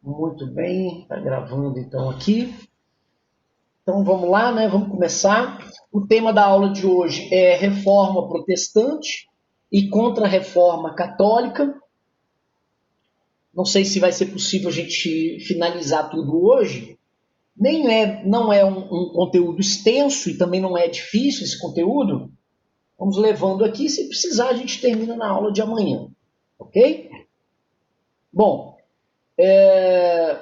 Muito bem, está gravando então aqui. Então vamos lá, né? Vamos começar. O tema da aula de hoje é reforma protestante e contra-reforma católica. Não sei se vai ser possível a gente finalizar tudo hoje. Não é um conteúdo extenso e também não é difícil esse conteúdo. Vamos levando aqui. Se precisar, a gente termina na aula de amanhã. Ok? Bom,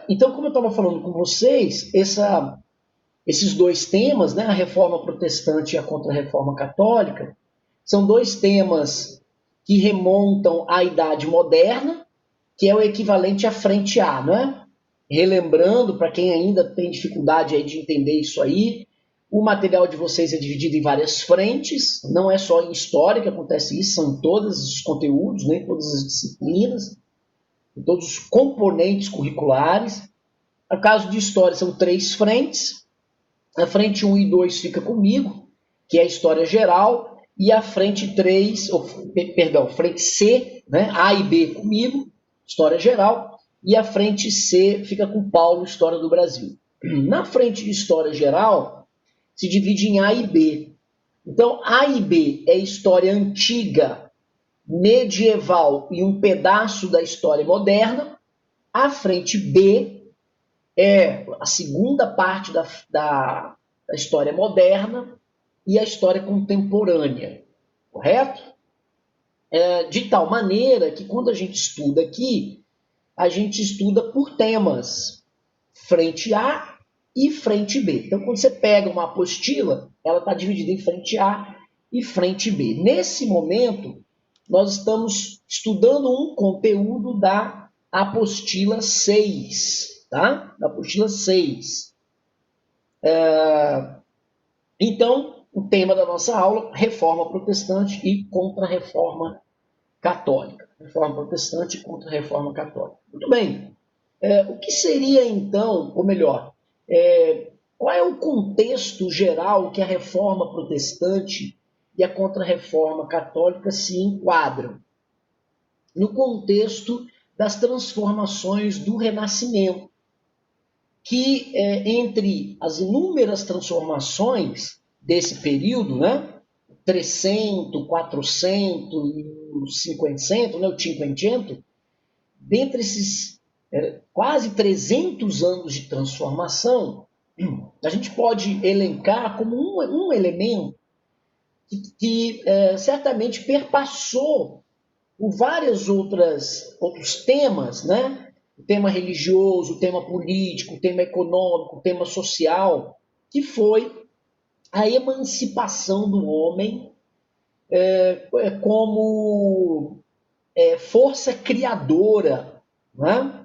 então, como eu estava falando com vocês, esses dois temas, né, a reforma protestante e a contra-reforma católica, são dois temas que remontam à Idade Moderna, que é o equivalente à Frente A, não é? Relembrando, para quem ainda tem dificuldade aí de entender isso aí, o material de vocês é dividido em várias frentes, não é só em história que acontece isso, são em todos os conteúdos, né, em todas as disciplinas, em todos os componentes curriculares. No caso de história, são três frentes. A frente 1 e 2 fica comigo, que é a história geral, e a frente 3, frente C, né, A e B comigo, história geral, e a frente C fica com Paulo, história do Brasil. Na frente de história geral, se divide em A e B. Então, A e B é história antiga, medieval e um pedaço da história moderna. A frente B é a segunda parte da história moderna e a história contemporânea, correto? De tal maneira que quando a gente estuda aqui, a gente estuda por temas, frente A e frente B. Então, quando você pega uma apostila, ela está dividida em frente A e frente B. Nesse momento, nós estamos estudando um conteúdo da apostila 6, tá? Da apostila 6. Então, o tema da nossa aula, reforma protestante e contra-reforma católica. Reforma protestante e contra-reforma católica. Muito bem. O que seria, então, ou melhor, qual é o contexto geral que a reforma protestante e a contra-reforma católica se enquadram? No contexto das transformações do Renascimento, que entre as inúmeras transformações desse período, né, 300, 400 e o 500, né, o Cinquecento, dentre esses quase 300 anos de transformação, a gente pode elencar como um elemento que certamente perpassou por vários outros temas, né? O tema religioso, o tema político, o tema econômico, o tema social, que foi a emancipação do homem como força criadora, né?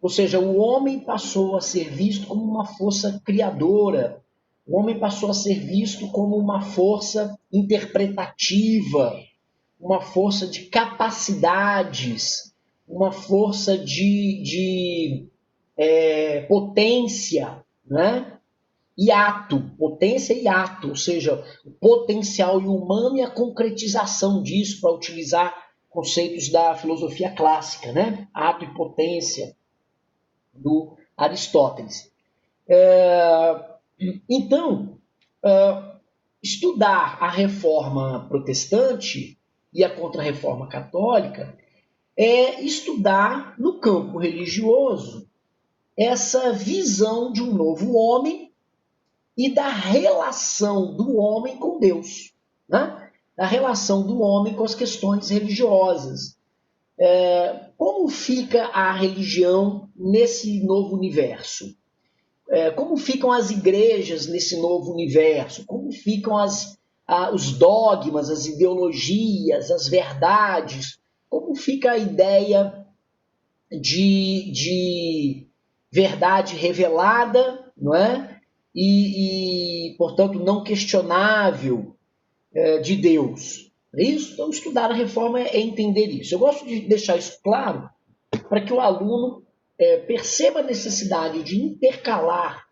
Ou seja, o homem passou a ser visto como uma força criadora, o homem passou a ser visto como uma força interpretativa, uma força de capacidades, uma força de potência, né? E ato, potência e ato, ou seja, o potencial humano e a concretização disso, para utilizar conceitos da filosofia clássica, né? Ato e potência, do Aristóteles. Então, estudar a reforma protestante e a contra-reforma católica é estudar no campo religioso essa visão de um novo homem e da relação do homem com Deus, né? Da relação do homem com as questões religiosas. Como fica a religião nesse novo universo? Como ficam as igrejas nesse novo universo? Como ficam os dogmas, as ideologias, as verdades? Como fica a ideia de verdade revelada, não é? Portanto, não questionável de Deus. É isso? Então, estudar a reforma é entender isso. Eu gosto de deixar isso claro para que o aluno perceba a necessidade de intercalar,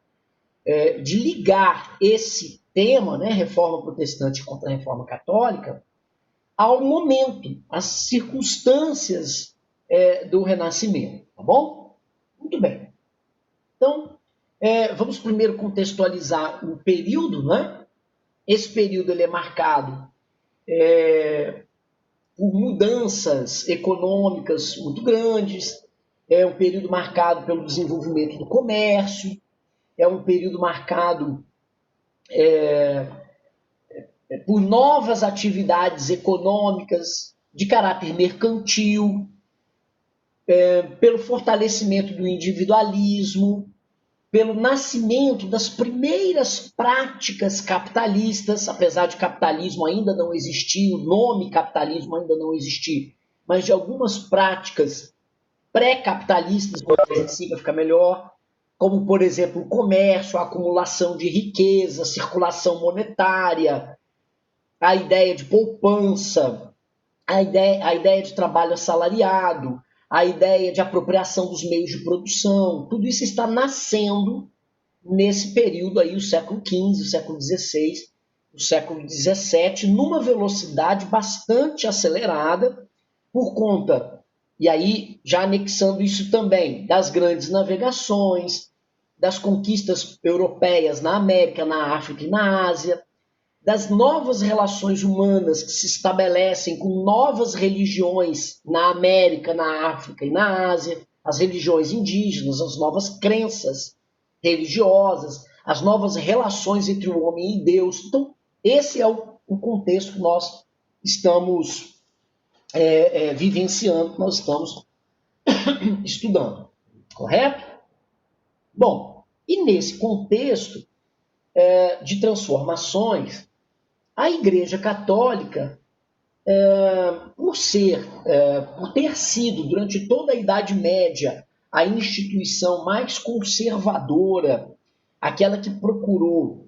de ligar esse tema, né, reforma protestante contra a reforma católica, ao momento, às circunstâncias do Renascimento, tá bom? Muito bem. Então, vamos primeiro contextualizar o período, né? Esse período ele é marcado por mudanças econômicas muito grandes, é um período marcado pelo desenvolvimento do comércio, é um período marcado por novas atividades econômicas de caráter mercantil, pelo fortalecimento do individualismo, pelo nascimento das primeiras práticas capitalistas, apesar de capitalismo ainda não existir, o nome capitalismo ainda não existir, mas de algumas práticas pré-capitalistas, vou dizer assim, para ficar melhor, como, por exemplo, o comércio, a acumulação de riqueza, circulação monetária, a ideia de poupança, a ideia de trabalho assalariado, a ideia de apropriação dos meios de produção, tudo isso está nascendo nesse período aí, o século XV, o século XVI, o século XVII, numa velocidade bastante acelerada, por conta, e aí já anexando isso também, das grandes navegações, das conquistas europeias na América, na África e na Ásia, das novas relações humanas que se estabelecem com novas religiões na América, na África e na Ásia, as religiões indígenas, as novas crenças religiosas, as novas relações entre o homem e Deus. Então, esse é o contexto que nós estamos vivenciando, que nós estamos estudando. Correto? Bom, e nesse contexto de transformações, a Igreja Católica, por ter sido, durante toda a Idade Média, a instituição mais conservadora, aquela que procurou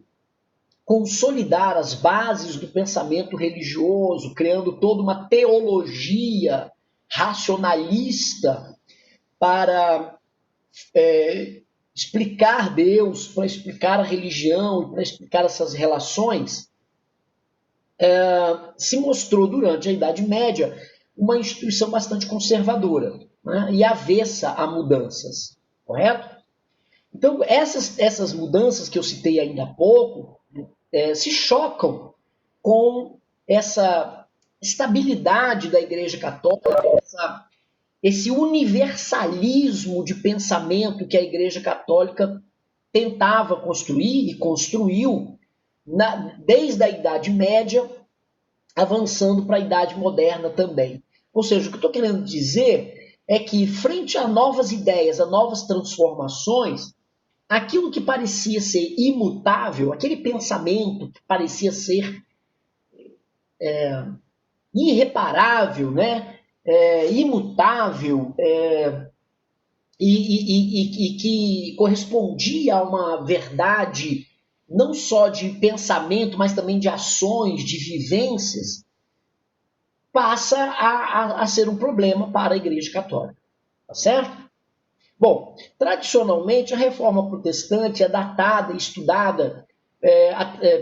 consolidar as bases do pensamento religioso, criando toda uma teologia racionalista para explicar Deus, para explicar a religião e para explicar essas relações, se mostrou durante a Idade Média uma instituição bastante conservadora, né, e avessa a mudanças, correto? Então, essas mudanças que eu citei ainda há pouco se chocam com essa estabilidade da Igreja Católica, esse universalismo de pensamento que a Igreja Católica tentava construir e construiu desde a Idade Média, avançando para a Idade Moderna também. Ou seja, o que eu estou querendo dizer é que, frente a novas ideias, a novas transformações, aquilo que parecia ser imutável, aquele pensamento que parecia ser irreparável, né? Imutável, e que correspondia a uma verdade não só de pensamento, mas também de ações, de vivências, passa a ser um problema para a Igreja Católica. Tá certo? Bom, tradicionalmente a reforma protestante é datada e estudada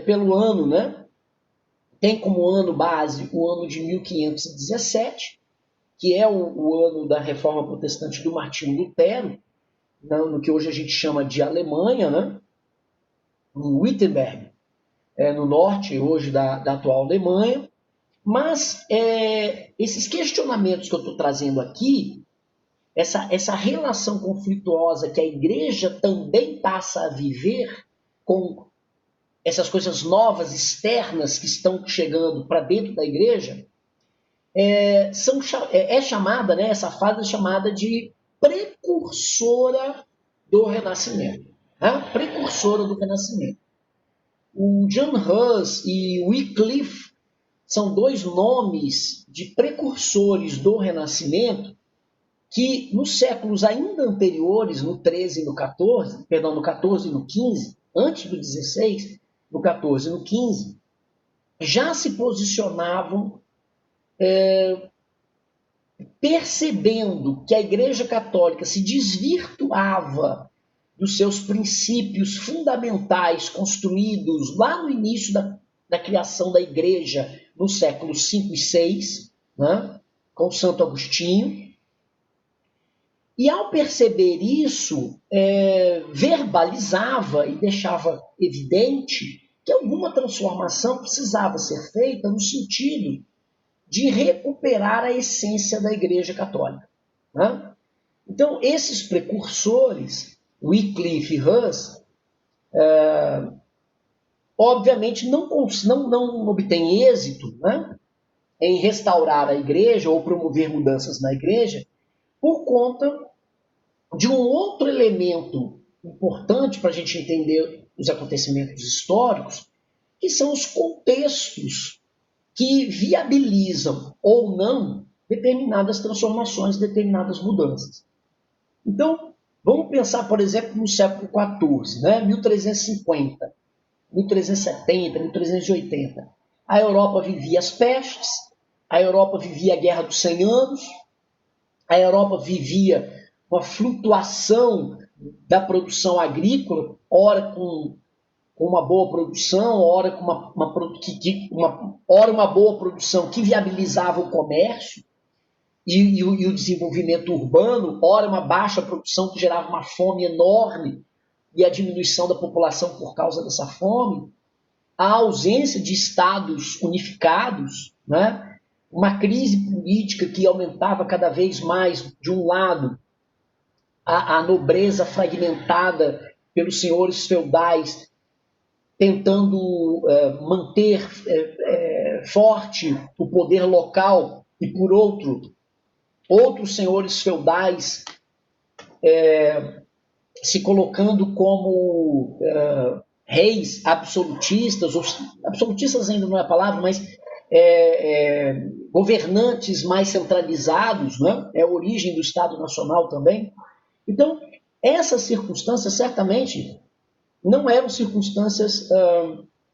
pelo ano, né? Tem como ano base o ano de 1517, que é o ano da reforma protestante do Martinho Lutero, no que hoje a gente chama de Alemanha, né? Em Wittenberg, no norte hoje da atual Alemanha. Mas esses questionamentos que eu estou trazendo aqui, essa relação conflituosa que a igreja também passa a viver com essas coisas novas, externas, que estão chegando para dentro da igreja, chamada, né, essa fase é chamada de precursora do Renascimento. Né? Precursora do Renascimento. O John Hus e Wycliffe são dois nomes de precursores do Renascimento que, nos séculos ainda anteriores, no 13 e no 14, perdão, no 14 e no 15, antes do 16, no 14 e no 15, já se posicionavam percebendo que a Igreja Católica se desvirtuava dos seus princípios fundamentais construídos lá no início da criação da Igreja, no século 5 e 6, né, com Santo Agostinho, E ao perceber isso, verbalizava e deixava evidente que alguma transformação precisava ser feita no sentido de recuperar a essência da Igreja Católica. Né? Então, esses precursores, Wycliffe e Hus, obviamente não obtêm êxito, né, em restaurar a Igreja ou promover mudanças na Igreja por conta de um outro elemento importante para a gente entender os acontecimentos históricos, que são os contextos que viabilizam ou não determinadas transformações, determinadas mudanças. Então, vamos pensar, por exemplo, no século XIV, né? 1350, 1370, 1380. A Europa vivia as pestes, a Europa vivia a Guerra dos 100 Anos, a Europa vivia uma flutuação da produção agrícola, ora com uma boa produção, ora com uma boa produção que viabilizava o comércio e o desenvolvimento urbano, ora uma baixa produção que gerava uma fome enorme e a diminuição da população por causa dessa fome, a ausência de estados unificados, né? Uma crise política que aumentava cada vez mais, de um lado, a nobreza fragmentada pelos senhores feudais, tentando manter forte o poder local, e por outros senhores feudais se colocando como reis absolutistas, ou absolutistas ainda não é a palavra, mas governantes mais centralizados, né? É a origem do Estado Nacional também. Então, essas circunstâncias certamente não eram circunstâncias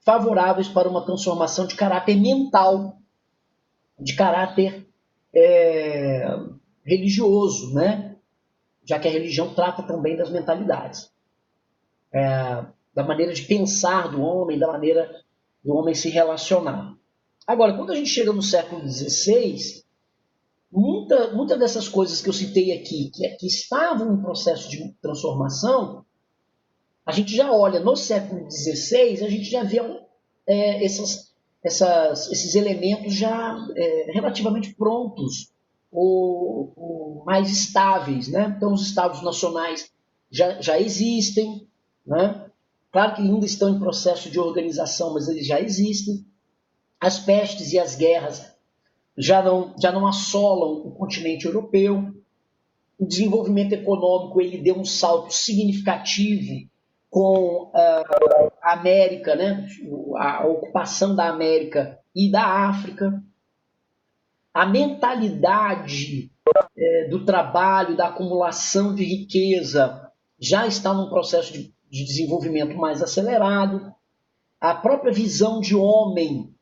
favoráveis para uma transformação de caráter mental, de caráter religioso, né? Já que a religião trata também das mentalidades, da maneira de pensar do homem, da maneira do homem se relacionar. Agora, quando a gente chega no século XVI, muita dessas coisas que eu citei aqui, que estavam em processo de transformação, a gente já olha no século XVI, a gente já vê esses elementos já relativamente prontos ou mais estáveis, né? Então, os estados nacionais já existem, né? Claro que ainda estão em processo de organização, mas eles já existem. As pestes e as guerras já não assolam o continente europeu. O desenvolvimento econômico ele deu um salto significativo com a América, né? A ocupação da América e da África. A mentalidade do trabalho, da acumulação de riqueza, já está num processo de desenvolvimento mais acelerado. A própria visão de homem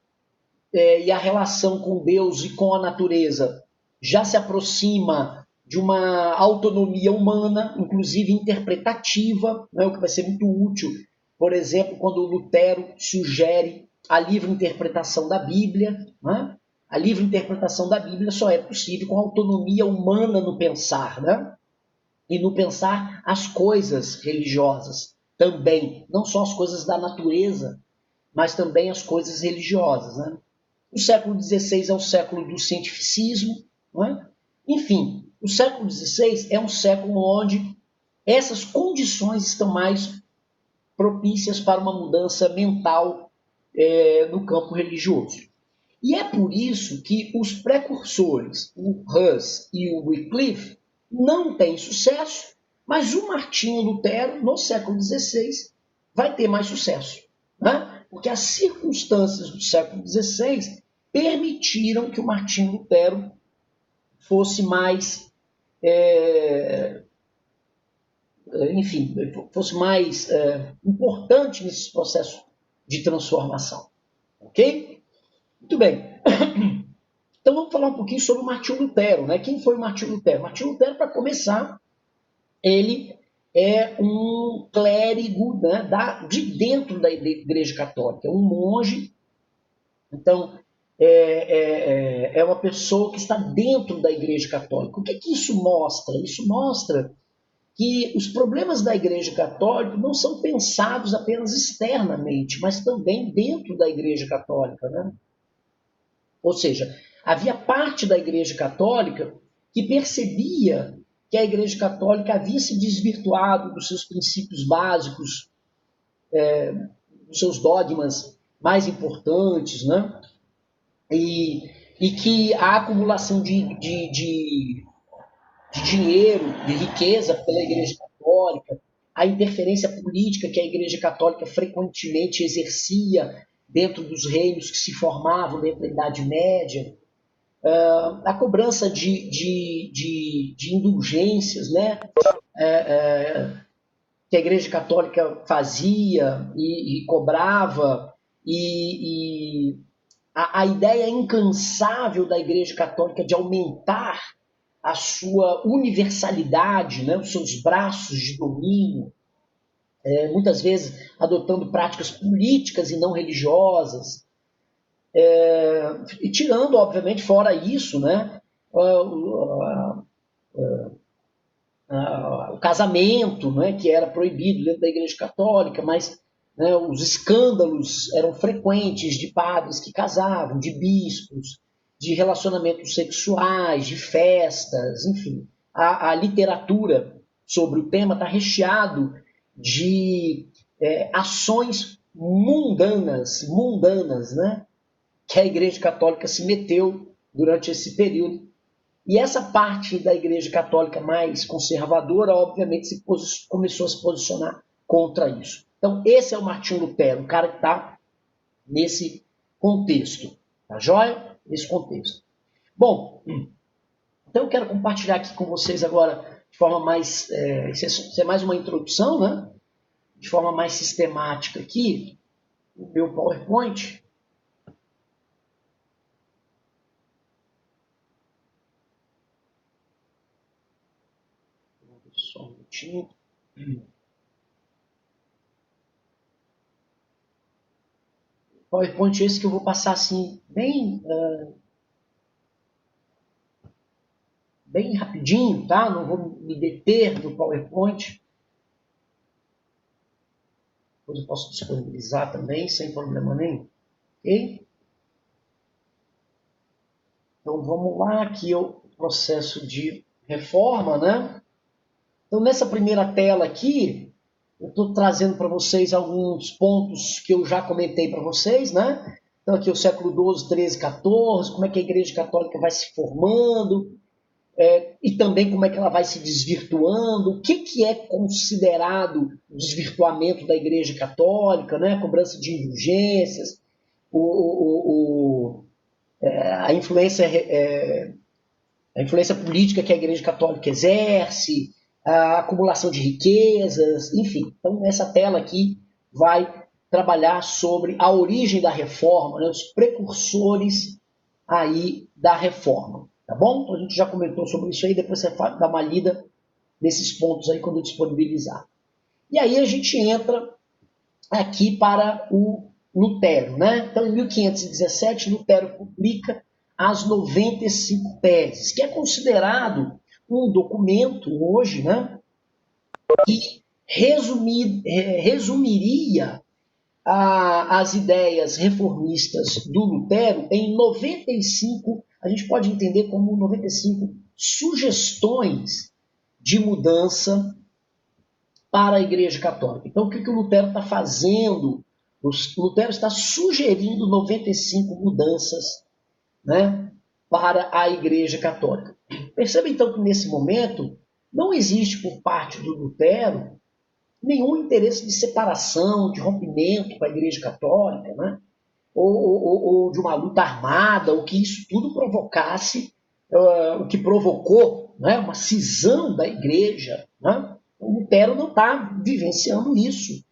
e a relação com Deus e com a natureza já se aproxima de uma autonomia humana, inclusive interpretativa, né, o que vai ser muito útil, por exemplo, quando Lutero sugere a livre interpretação da Bíblia. Né? A livre interpretação da Bíblia só é possível com autonomia humana no pensar, né? E no pensar as coisas religiosas também, não só as coisas da natureza, mas também as coisas religiosas. Né? O século XVI é o século do cientificismo. Não é? Enfim, o século XVI é um século onde essas condições estão mais propícias para uma mudança mental no campo religioso. E é por isso que os precursores, o Hus e o Wycliffe, não têm sucesso, mas o Martinho Lutero, no século XVI, vai ter mais sucesso. Né? Porque as circunstâncias do século XVI permitiram que o Martinho Lutero fosse mais, fosse mais importante nesses processos de transformação. Ok? Muito bem. Então vamos falar um pouquinho sobre o Martinho Lutero. Né? Quem foi o Martinho Lutero? Martinho Lutero, para começar, ele é um clérigo, né, de dentro da Igreja Católica, um monge. Então, é uma pessoa que está dentro da Igreja Católica. O que isso mostra? Isso mostra que os problemas da Igreja Católica não são pensados apenas externamente, mas também dentro da Igreja Católica, né? Ou seja, havia parte da Igreja Católica que percebia que a Igreja Católica havia se desvirtuado dos seus princípios básicos, dos seus dogmas mais importantes, né? E que a acumulação de dinheiro, de riqueza pela Igreja Católica, a interferência política que a Igreja Católica frequentemente exercia dentro dos reinos que se formavam dentro da Idade Média, a cobrança de indulgências, né? Que a Igreja Católica fazia e cobrava, e a ideia incansável da Igreja Católica de aumentar a sua universalidade, né, os seus braços de domínio, muitas vezes adotando práticas políticas e não religiosas, e tirando, obviamente, fora isso, né, o casamento, né, que era proibido dentro da Igreja Católica, mas, né, os escândalos eram frequentes de padres que casavam, de bispos, de relacionamentos sexuais, de festas, enfim. A literatura sobre o tema está recheado de ações mundanas, né, que a Igreja Católica se meteu durante esse período. E essa parte da Igreja Católica mais conservadora, obviamente, começou a se posicionar contra isso. Então, esse é o Martinho Lutero, o cara que está nesse contexto. Tá joia? Nesse contexto. Bom, então eu quero compartilhar aqui com vocês agora, de forma mais... isso é mais uma introdução, né? De forma mais sistemática aqui, o meu PowerPoint. Só um minutinho. PowerPoint esse que eu vou passar assim, bem rapidinho, tá? Não vou me deter no PowerPoint. Depois eu posso disponibilizar também, sem problema nenhum. Ok? Então vamos lá, aqui é o processo de reforma, né? Então nessa primeira tela aqui, eu estou trazendo para vocês alguns pontos que eu já comentei para vocês, né? Então aqui o século XII, XIII, XIV, como é que a Igreja Católica vai se formando, e também como é que ela vai se desvirtuando, o que é considerado o desvirtuamento da Igreja Católica, né? A cobrança de indulgências, a influência política que a Igreja Católica exerce, a acumulação de riquezas, enfim. Então, essa tela aqui vai trabalhar sobre a origem da reforma, né, os precursores aí da reforma, tá bom? Então, a gente já comentou sobre isso aí, depois você dá uma lida nesses pontos aí quando eu disponibilizar. E aí a gente entra aqui para o Lutero, né? Então, em 1517, Lutero publica as 95 teses, que é considerado um documento hoje, né, que resumiria as ideias reformistas do Lutero em 95, a gente pode entender como 95 sugestões de mudança para a Igreja Católica. Então, o que o Lutero está fazendo? O Lutero está sugerindo 95 mudanças, né, para a Igreja Católica. Perceba então que nesse momento não existe por parte do Lutero nenhum interesse de separação, de rompimento com a Igreja Católica, né? ou de uma luta armada, ou que isso tudo provocasse, o que provocou, né, uma cisão da Igreja. Né? O Lutero não está vivenciando isso,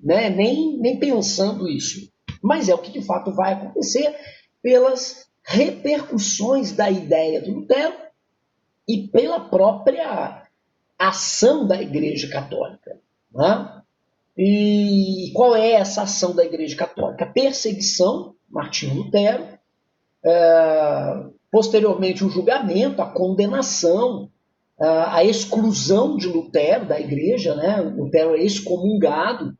né? nem pensando isso. Mas é o que de fato vai acontecer pelas repercussões da ideia do Lutero e pela própria ação da Igreja Católica. Né? E qual é essa ação da Igreja Católica? A perseguição, Martinho Lutero, Posteriormente, o julgamento, a condenação, a exclusão de Lutero da igreja, né? Lutero é excomungado,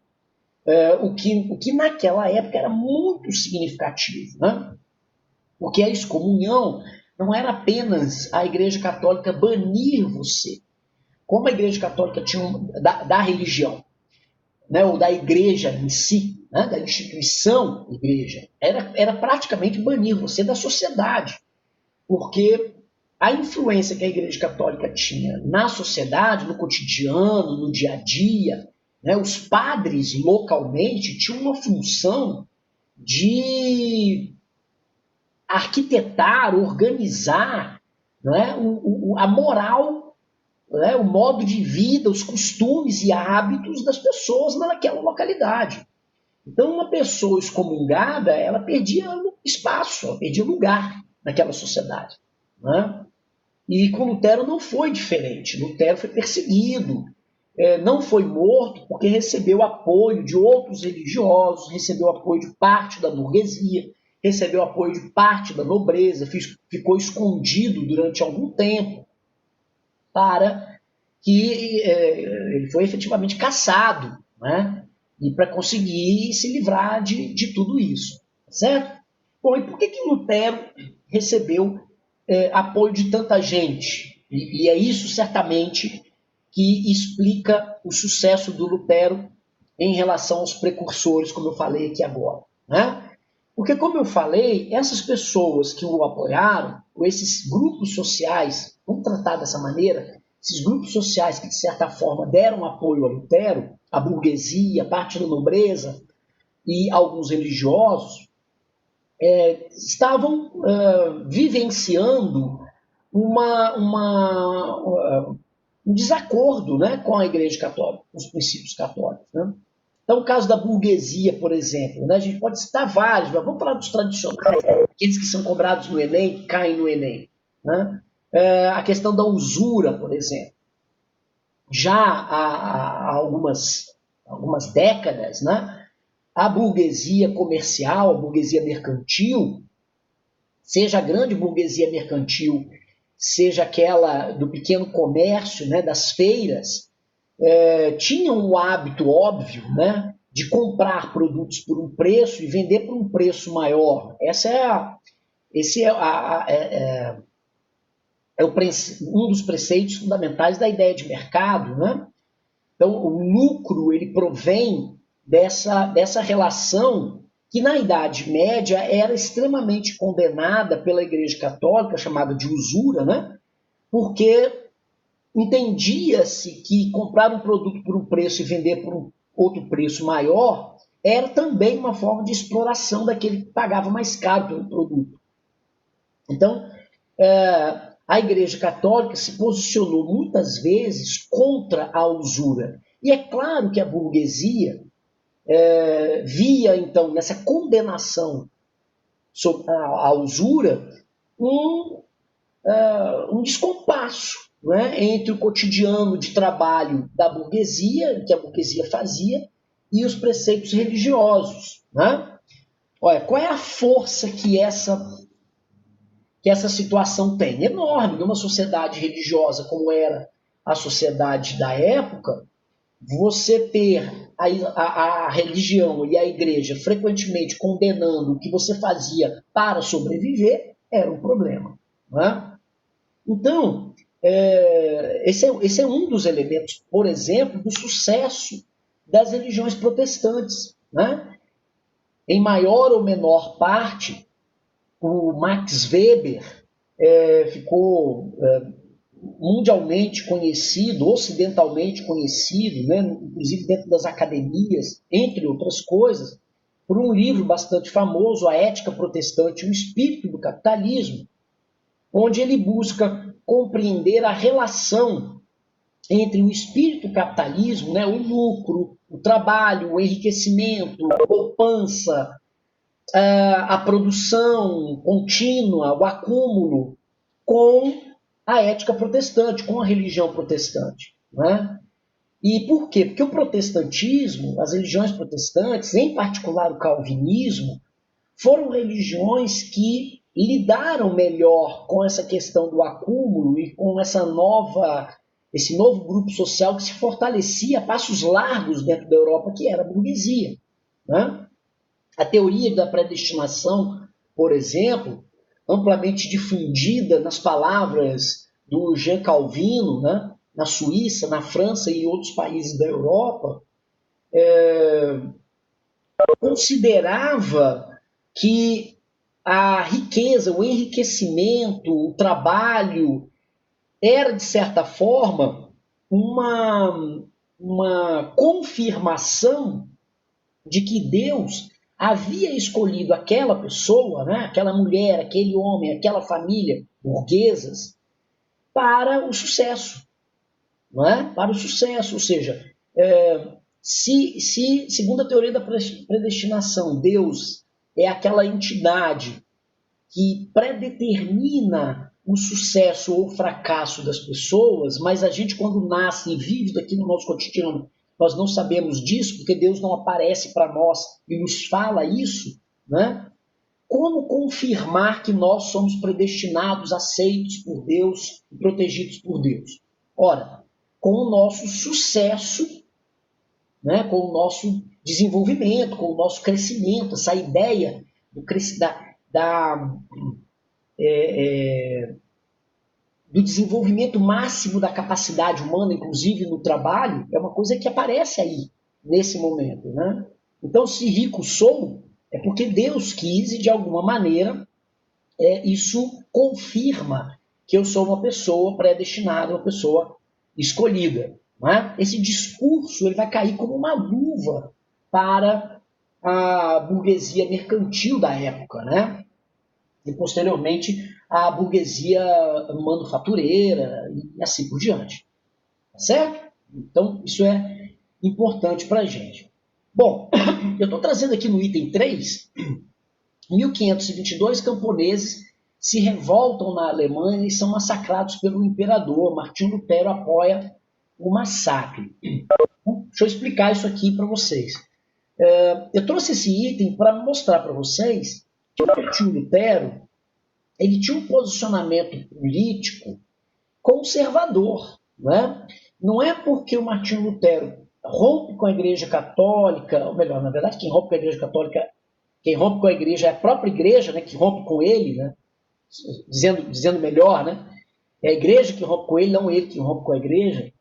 o que naquela época era muito significativo, né? Porque a excomunhão não era apenas a Igreja Católica banir você, como a Igreja Católica tinha da religião, né, ou da igreja em si, né, da instituição igreja, era praticamente banir você da sociedade, porque a influência que a Igreja Católica tinha na sociedade, no cotidiano, no dia a dia, né, os padres localmente tinham uma função de arquitetar, organizar, né, a moral, né, o modo de vida, os costumes e hábitos das pessoas naquela localidade. Então, uma pessoa excomungada, ela perdia espaço, ela perdia lugar naquela sociedade. Né? E com Lutero não foi diferente. Lutero foi perseguido, não foi morto porque recebeu apoio de outros religiosos, recebeu apoio de parte da burguesia, recebeu apoio de parte da nobreza, ficou escondido durante algum tempo para que ele foi efetivamente caçado, né? E para conseguir se livrar de tudo isso, certo? Bom, e por que Lutero recebeu apoio de tanta gente? E é isso certamente que explica o sucesso do Lutero em relação aos precursores, como eu falei aqui agora, né? Porque, como eu falei, essas pessoas que o apoiaram, ou esses grupos sociais, vamos tratar dessa maneira, esses grupos sociais que, de certa forma, deram apoio a Lutero, a burguesia, a parte da nobreza e alguns religiosos, estavam vivenciando um desacordo, né, com a Igreja Católica, com os princípios católicos. Né? Então, o caso da burguesia, por exemplo, né, a gente pode citar vários, mas vamos falar dos tradicionais, aqueles que são cobrados no Enem, que caem no Enem. Né? A questão da usura, por exemplo. Já há algumas décadas, né, a burguesia comercial, a burguesia mercantil, seja a grande burguesia mercantil, seja aquela do pequeno comércio, né, das feiras, tinham o hábito óbvio, né, de comprar produtos por um preço e vender por um preço maior. Esse é um dos preceitos fundamentais da ideia de mercado. Né? Então, o lucro ele provém dessa relação que na Idade Média era extremamente condenada pela Igreja Católica, chamada de usura, né? Porque entendia-se que comprar um produto por um preço e vender por um outro preço maior era também uma forma de exploração daquele que pagava mais caro pelo produto. Então, a Igreja Católica se posicionou muitas vezes contra a usura. E é claro que a burguesia via, então, nessa condenação sobre a usura, um descompasso, né, entre o cotidiano de trabalho da burguesia, que a burguesia fazia, e os preceitos religiosos. Né? Olha, qual é a força que essa situação tem? Enorme. Numa sociedade religiosa como era a sociedade da época, você ter a religião e a igreja frequentemente condenando o que você fazia para sobreviver era um problema. Né? Então, esse é um dos elementos, por exemplo, do sucesso das religiões protestantes. Né? Em maior ou menor parte, o Max Weber ficou mundialmente conhecido, ocidentalmente conhecido, né? Inclusive dentro das academias, entre outras coisas, por um livro bastante famoso, A Ética Protestante e o Espírito do Capitalismo, onde ele busca compreender a relação entre o espírito do capitalismo, né, o lucro, o trabalho, o enriquecimento, a poupança, a produção contínua, o acúmulo, com a ética protestante, com a religião protestante. Né? E por quê? Porque o protestantismo, as religiões protestantes, em particular o calvinismo, foram religiões que lidaram melhor com essa questão do acúmulo e com esse novo grupo social que se fortalecia a passos largos dentro da Europa, que era a burguesia. Né? A teoria da predestinação, por exemplo, amplamente difundida nas palavras do Jean Calvino, né? Na Suíça, na França e em outros países da Europa, considerava que a riqueza, o enriquecimento, o trabalho era, de certa forma, uma confirmação de que Deus havia escolhido aquela pessoa, né, aquela mulher, aquele homem, aquela família burguesas para o sucesso, não é? Para o sucesso, ou seja, segundo a teoria da predestinação, Deus é aquela entidade que predetermina o sucesso ou o fracasso das pessoas, mas a gente, quando nasce e vive daqui no nosso cotidiano, nós não sabemos disso, porque Deus não aparece para nós e nos fala isso, né? Como confirmar que nós somos predestinados, aceitos por Deus e protegidos por Deus? Ora, com o nosso sucesso, né? Com o nosso desenvolvimento, com o nosso crescimento, essa ideia do desenvolvimento máximo da capacidade humana, inclusive no trabalho, é uma coisa que aparece aí, nesse momento. Né? Então, se rico sou, é porque Deus quis e, de alguma maneira, isso confirma que eu sou uma pessoa predestinada, uma pessoa escolhida. Né? Esse discurso ele vai cair como uma luva para a burguesia mercantil da época, né? E posteriormente a burguesia manufatureira e assim por diante. Tá certo? Então, isso é importante para a gente. Bom, eu estou trazendo aqui no item 3, 1522 camponeses se revoltam na Alemanha e são massacrados pelo imperador. Martinho Lutero apoia o massacre. Deixa eu explicar isso aqui para vocês. Eu trouxe esse item para mostrar para vocês que o Martinho Lutero ele tinha um posicionamento político conservador. Né? Não é porque o Martinho Lutero rompe com a Igreja Católica, ou melhor, na verdade, quem rompe com a Igreja Católica, quem rompe com a Igreja é a própria Igreja, né, que rompe com ele, né? Dizendo melhor, né? É a Igreja que rompe com ele, não ele que rompe com a Igreja.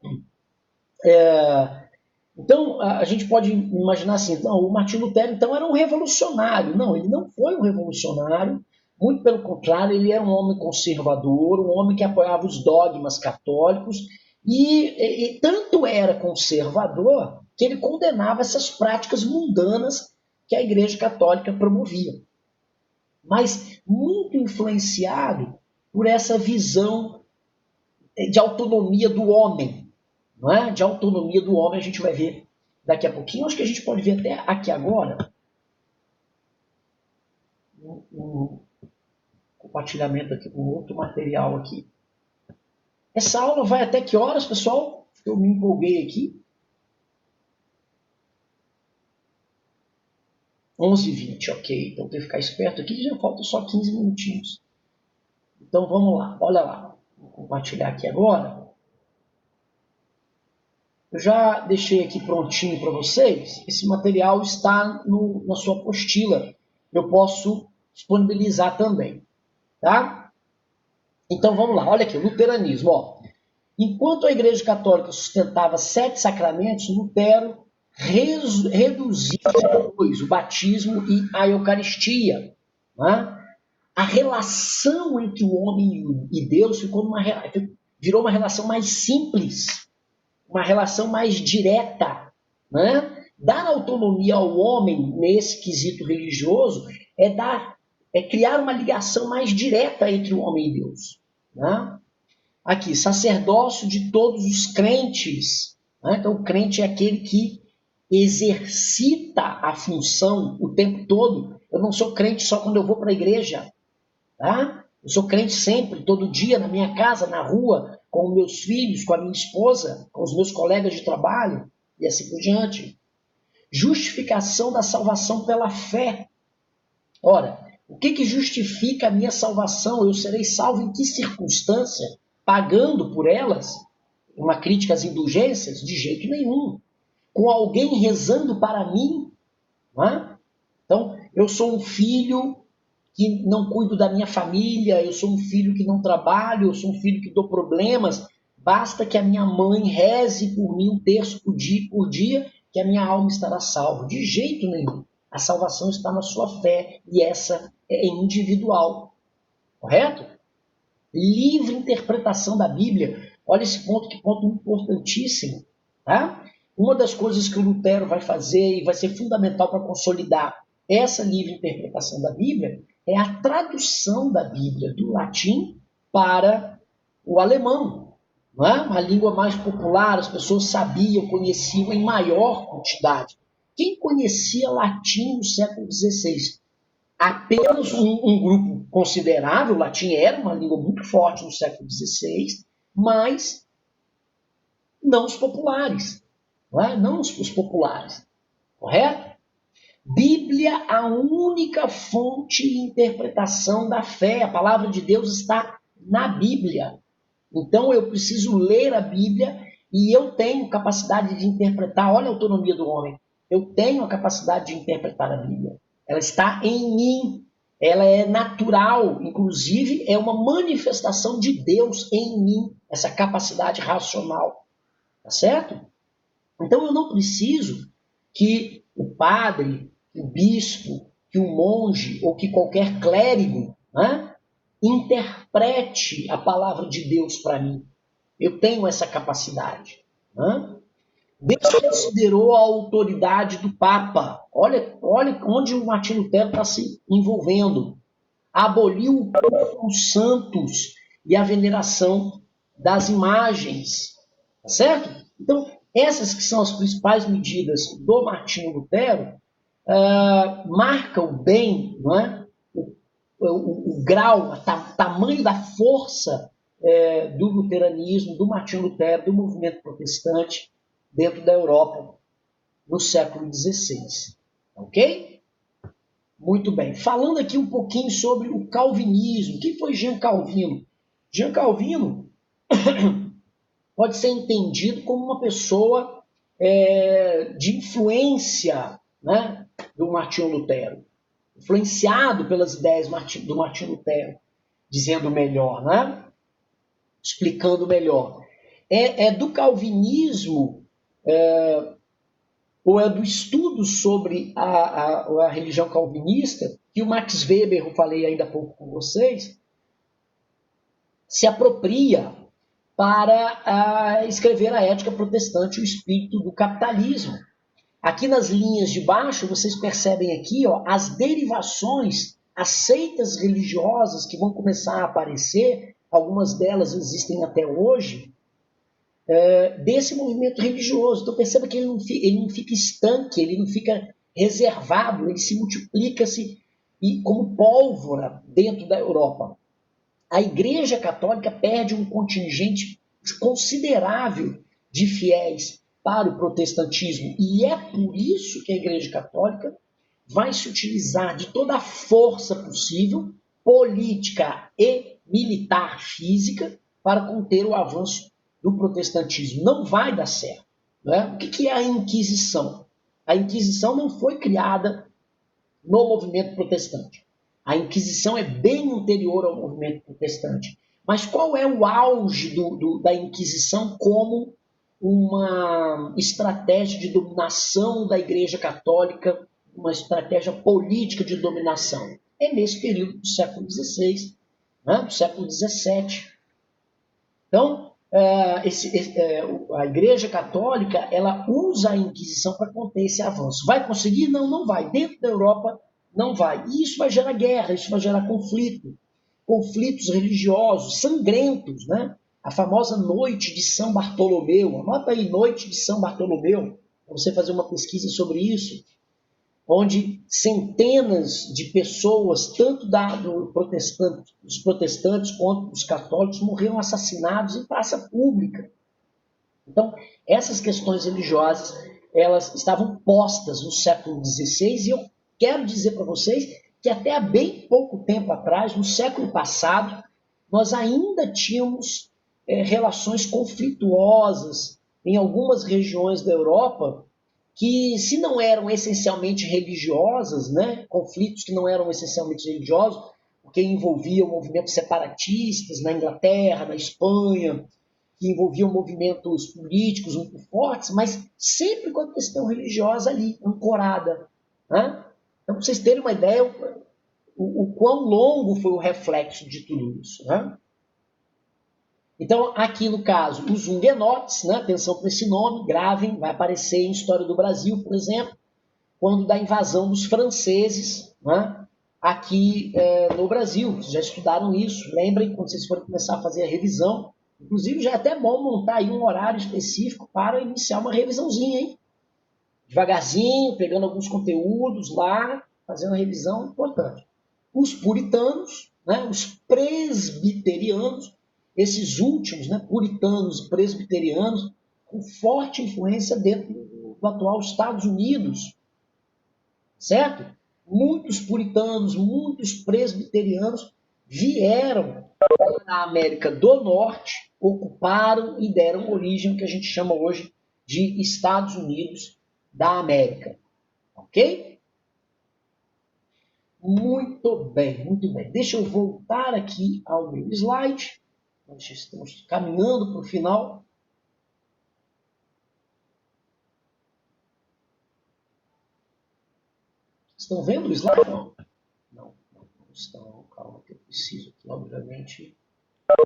Então, a gente pode imaginar assim, não, o Martinho Lutero, então, era um revolucionário. Não, ele não foi um revolucionário, muito pelo contrário, ele era um homem conservador, um homem que apoiava os dogmas católicos, e tanto era conservador que ele condenava essas práticas mundanas que a Igreja Católica promovia. Mas muito influenciado por essa visão de autonomia do homem. Não é? De autonomia do homem, a gente vai ver daqui a pouquinho. Acho que a gente pode ver até aqui agora. Um compartilhamento aqui com outro material aqui. Essa aula vai até que horas, pessoal? Eu me empolguei aqui. 11h20, ok. Então tem que ficar esperto aqui, já faltam só 15 minutinhos. Então vamos lá, olha lá. Vou compartilhar aqui agora. Eu já deixei aqui prontinho para vocês. Esse material está na sua apostila. Eu posso disponibilizar também. Tá? Então vamos lá, olha aqui, o luteranismo. Ó. Enquanto a Igreja Católica sustentava 7 sacramentos, Lutero reduziu o batismo e a Eucaristia. Né? A relação entre o homem e Deus virou uma relação mais simples, uma relação mais direta. Né? Dar autonomia ao homem nesse quesito religioso é criar uma ligação mais direta entre o homem e Deus. Né? Aqui, sacerdócio de todos os crentes. Né? Então, o crente é aquele que exercita a função o tempo todo. Eu não sou crente só quando eu vou para a igreja. Tá? Eu sou crente sempre, todo dia, na minha casa, na rua, com os meus filhos, com a minha esposa, com os meus colegas de trabalho, e assim por diante. Justificação da salvação pela fé. Ora, O que justifica a minha salvação? Eu serei salvo em que circunstância? Pagando por elas? Uma crítica às indulgências? De jeito nenhum. Com alguém rezando para mim? Não é? Então, eu sou um filho que não cuido da minha família, eu sou um filho que não trabalho, eu sou um filho que dou problemas. Basta que a minha mãe reze por mim 1/3 por dia, que a minha alma estará salva. De jeito nenhum. A salvação está na sua fé e essa é individual. Correto? Livre interpretação da Bíblia. Olha esse ponto, que ponto importantíssimo. Tá? Uma das coisas que o Lutero vai fazer e vai ser fundamental para consolidar essa livre interpretação da Bíblia é a tradução da Bíblia do latim para o alemão. Não é? Uma língua mais popular, as pessoas sabiam, conheciam em maior quantidade. Quem conhecia latim no século XVI? Apenas um grupo considerável. O latim era uma língua muito forte no século XVI, mas não os populares. Não é? Não os populares. Correto? Bíblia, a única fonte e interpretação da fé. A palavra de Deus está na Bíblia. Então eu preciso ler a Bíblia e eu tenho capacidade de interpretar. Olha a autonomia do homem. Eu tenho a capacidade de interpretar a Bíblia. Ela está em mim. Ela é natural. Inclusive, é uma manifestação de Deus em mim. Essa capacidade racional. Tá certo? Então eu não preciso que o padre, que o bispo, que o monge ou que qualquer clérigo, né, interprete a palavra de Deus para mim. Eu tenho essa capacidade. Né? Deus considerou a autoridade do Papa. Olha onde o Martinho Lutero está se envolvendo. Aboliu o culto aos santos e a veneração das imagens. Tá certo? Então, essas que são as principais medidas do Martinho Lutero marcam bem, não é? o grau, o tamanho da força do luteranismo, do Martinho Lutero, do movimento protestante dentro da Europa no século XVI. Ok? Muito bem. Falando aqui um pouquinho sobre o calvinismo. Quem foi Jean Calvino? Jean Calvino pode ser entendido como uma pessoa de influência, né, do Martinho Lutero. Influenciado pelas ideias do Martinho Lutero, dizendo melhor, né? Explicando melhor. É do calvinismo, ou é do estudo sobre a religião calvinista, que o Max Weber, eu falei ainda há pouco com vocês, se apropria para escrever a Ética Protestante, o espírito do capitalismo. Aqui nas linhas de baixo, vocês percebem aqui as derivações, as seitas religiosas que vão começar a aparecer, algumas delas existem até hoje, desse movimento religioso. Então perceba que ele não fica estanque, ele não fica reservado, ele se multiplica-se como pólvora dentro da Europa. A Igreja Católica perde um contingente considerável de fiéis para o protestantismo. E é por isso que a Igreja Católica vai se utilizar de toda a força possível, política e militar física, para conter o avanço do protestantismo. Não vai dar certo. Né? O que é a Inquisição? A Inquisição não foi criada no movimento protestante. A Inquisição é bem anterior ao movimento protestante. Mas qual é o auge da Inquisição como uma estratégia de dominação da Igreja Católica, uma estratégia política de dominação? É nesse período do século XVI, né? Do século XVII. Então, a Igreja Católica ela usa a Inquisição para conter esse avanço. Vai conseguir? Não, não vai. Dentro da Europa, não vai. E isso vai gerar guerra, isso vai gerar conflitos religiosos, sangrentos, né? A famosa Noite de São Bartolomeu. Anota aí, Noite de São Bartolomeu, para você fazer uma pesquisa sobre isso, onde centenas de pessoas, tanto dos protestantes quanto dos católicos, morreram assassinados em praça pública. Então, essas questões religiosas, elas estavam postas no século XVI, e eu quero dizer para vocês que até há bem pouco tempo atrás, no século passado, nós ainda tínhamos relações conflituosas em algumas regiões da Europa, que se não eram essencialmente religiosas, né, conflitos que não eram essencialmente religiosos, porque envolviam movimentos separatistas na Inglaterra, na Espanha, que envolviam movimentos políticos muito fortes, mas sempre com a questão religiosa ali, ancorada. Né? Então, para vocês terem uma ideia, o quão longo foi o reflexo de tudo isso. Né? Então, aqui no caso, os huguenotes, né? Atenção para esse nome, gravem, vai aparecer em História do Brasil, por exemplo, quando da invasão dos franceses, né? Aqui no Brasil. Vocês já estudaram isso, lembrem quando vocês forem começar a fazer a revisão. Inclusive, já é até bom montar aí um horário específico para iniciar uma revisãozinha, hein? Devagarzinho, pegando alguns conteúdos lá, fazendo a revisão, importante. Os puritanos, né? Os presbiterianos, esses últimos, né, puritanos e presbiterianos, com forte influência dentro do atual Estados Unidos, certo? Muitos puritanos, muitos presbiterianos vieram na América do Norte, ocuparam e deram origem ao que a gente chama hoje de Estados Unidos da América. Ok? Muito bem, muito bem. Deixa eu voltar aqui ao meu slide. Nós estamos caminhando para o final. Estão vendo o slide? Não. Não estão. Calma que eu preciso aqui, obviamente,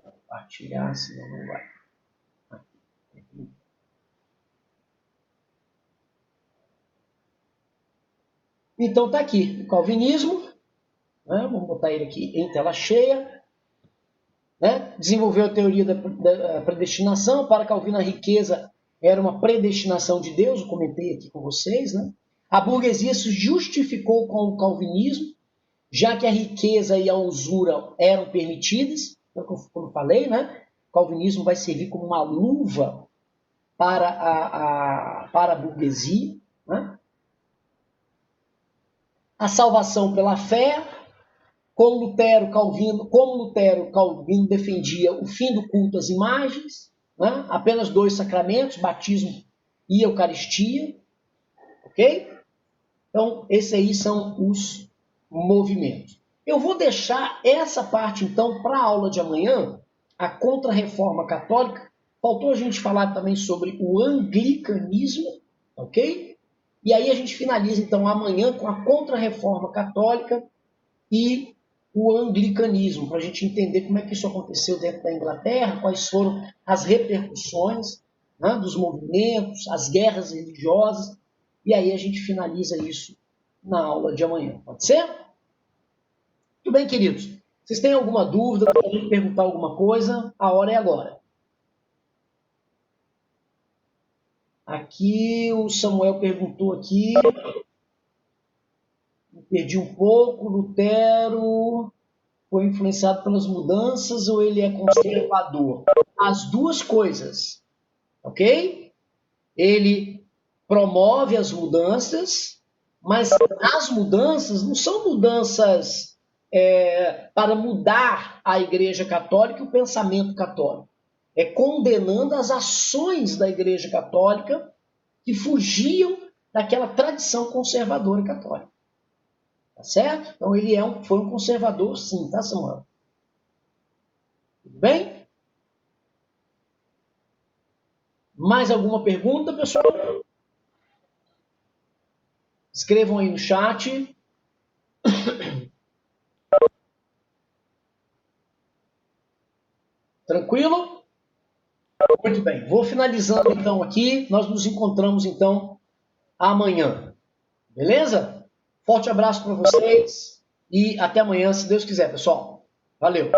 compartilhar, senão não vai. Aqui. Então está aqui o calvinismo. Né? Vamos botar ele aqui em tela cheia. Né? Desenvolveu a teoria da predestinação. Para Calvino, a riqueza era uma predestinação de Deus, eu comentei aqui com vocês. Né? A burguesia se justificou com o calvinismo, já que a riqueza e a usura eram permitidas, como eu falei, né? O calvinismo vai servir como uma luva para a burguesia. Né? A salvação pela fé. Como Lutero, Calvino defendia o fim do culto às imagens, né? Apenas 2 sacramentos, batismo e Eucaristia. Ok? Então, esses aí são os movimentos. Eu vou deixar essa parte, então, para a aula de amanhã, a Contra-Reforma Católica. Faltou a gente falar também sobre o anglicanismo, ok? E aí a gente finaliza, então, amanhã com a Contra-Reforma Católica e o anglicanismo, para a gente entender como é que isso aconteceu dentro da Inglaterra, quais foram as repercussões, né, dos movimentos, as guerras religiosas, e aí a gente finaliza isso na aula de amanhã. Pode ser? Muito bem, queridos. Vocês têm alguma dúvida, podem perguntar alguma coisa? A hora é agora. Aqui o Samuel perguntou aqui, perdi um pouco, Lutero foi influenciado pelas mudanças ou ele é conservador? As duas coisas, ok? Ele promove as mudanças, mas as mudanças não são mudanças para mudar a Igreja Católica e o pensamento católico. É condenando as ações da Igreja Católica que fugiam daquela tradição conservadora católica. Tá certo? Então ele foi um conservador, sim, tá, Samuel? Tudo bem? Mais alguma pergunta, pessoal? Escrevam aí no chat. Tranquilo? Muito bem. Vou finalizando então aqui. Nós nos encontramos então amanhã. Beleza? Forte abraço para vocês e até amanhã, se Deus quiser, pessoal. Valeu!